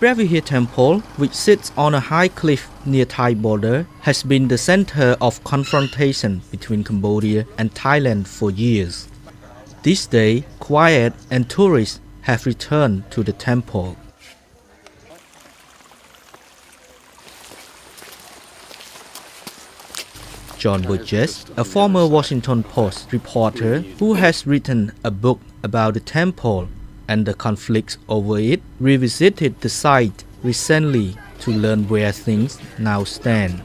Preah Temple, which sits on a high cliff near Thai border, has been the center of confrontation between Cambodia and Thailand for years. This day, quiet and tourists have returned to the temple. John Burgess, a former Washington Post reporter who has written a book about the temple and the conflicts over it, revisited the site recently to learn where things now stand.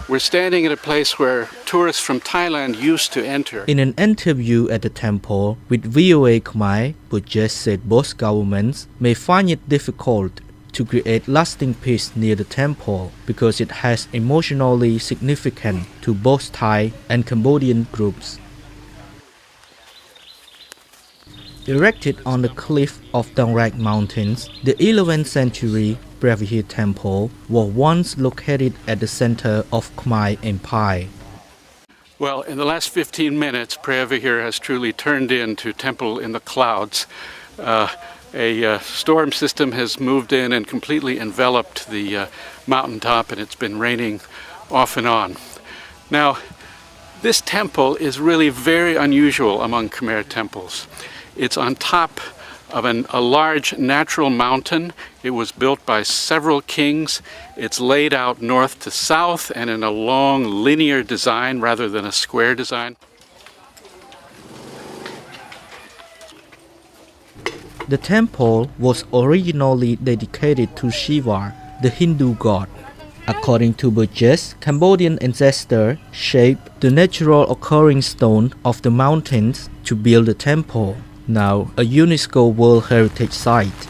We're standing at a place where tourists from Thailand used to enter. In an interview at the temple with VOA Khmer, Burgess said both governments may find it difficult to create lasting peace near the temple because it has emotionally significance to both Thai and Cambodian groups. Erected on the cliff of Dong Rak Mountains, the 11th century Vihear Temple was once located at the center of Khmer Empire. Well, in the last 15 minutes, Preah Vihear has truly turned into temple in the clouds. A storm system has moved in and completely enveloped the mountaintop, and it's been raining off and on. Now, this temple is really very unusual among Khmer temples. It's on top of a large natural mountain. It was built by several kings. It's laid out north to south and in a long linear design rather than a square design. The temple was originally dedicated to Shiva, the Hindu god. According to Burgess, Cambodian ancestors shaped the natural occurring stone of the mountains to build the temple, now a UNESCO World Heritage Site.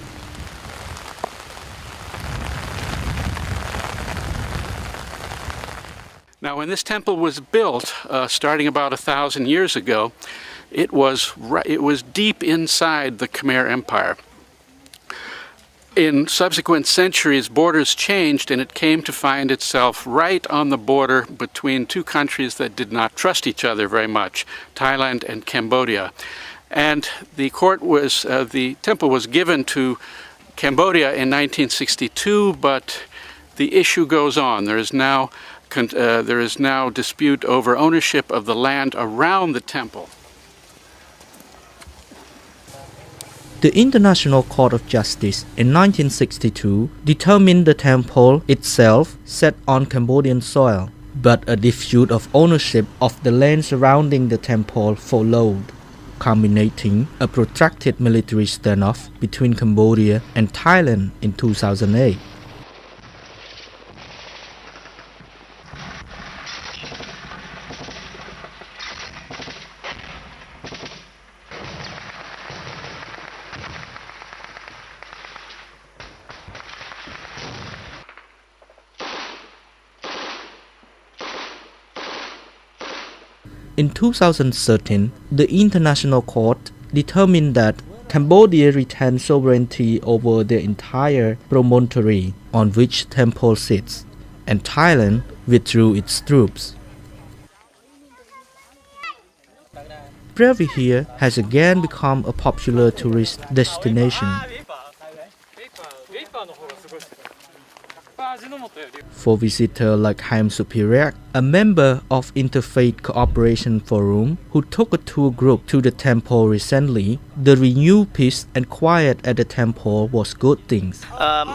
Now, when this temple was built, starting about 1,000 years ago, it was deep inside the Khmer Empire. In subsequent centuries, borders changed, and it came to find itself right on the border between two countries that did not trust each other very much, Thailand and Cambodia. And the temple was given to Cambodia in 1962, but the issue goes on. There is now dispute over ownership of the land around the temple. The International Court of Justice in 1962 determined the temple itself sat on Cambodian soil, but a dispute of ownership of the land surrounding the temple followed, culminating a protracted military standoff between Cambodia and Thailand in 2008. In 2013, the International Court determined that Cambodia retained sovereignty over the entire promontory on which the temple sits, and Thailand withdrew its troops. Preah Vihear has again become a popular tourist destination. For visitors like Haim Superior, a member of Interfaith Cooperation Forum who took a tour group to the temple recently, the renewed peace and quiet at the temple was good things. For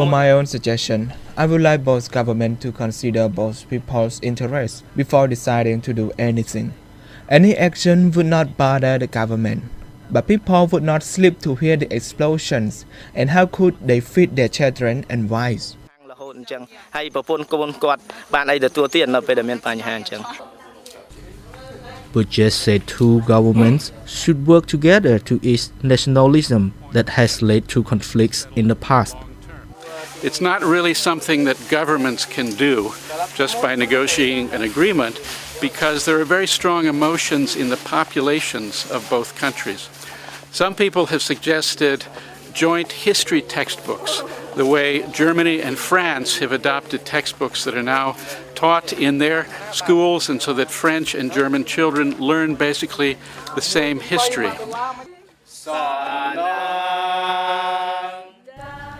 my own suggestion, I would like both governments to consider both people's interests before deciding to do anything. Any action would not bother the government, but people would not sleep to hear the explosions, and how could they feed their children and wives? Burgess said two governments should work together to ease nationalism that has led to conflicts in the past. It's not really something that governments can do just by negotiating an agreement, because there are very strong emotions in the populations of both countries. Some people have suggested joint history textbooks, the way Germany and France have adopted textbooks that are now taught in their schools, and so that French and German children learn basically the same history.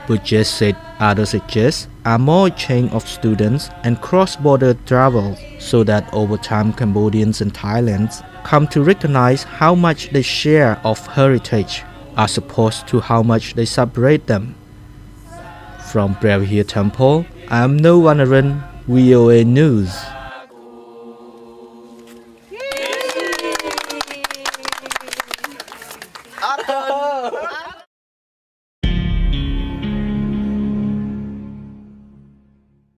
Burgess said others suggest a more chain of students and cross-border travel, so that over time Cambodians and Thailanders come to recognize how much they share of heritage, as opposed to how much they separate them. From Preah Vihear Temple, I am Novanaran, VOA News.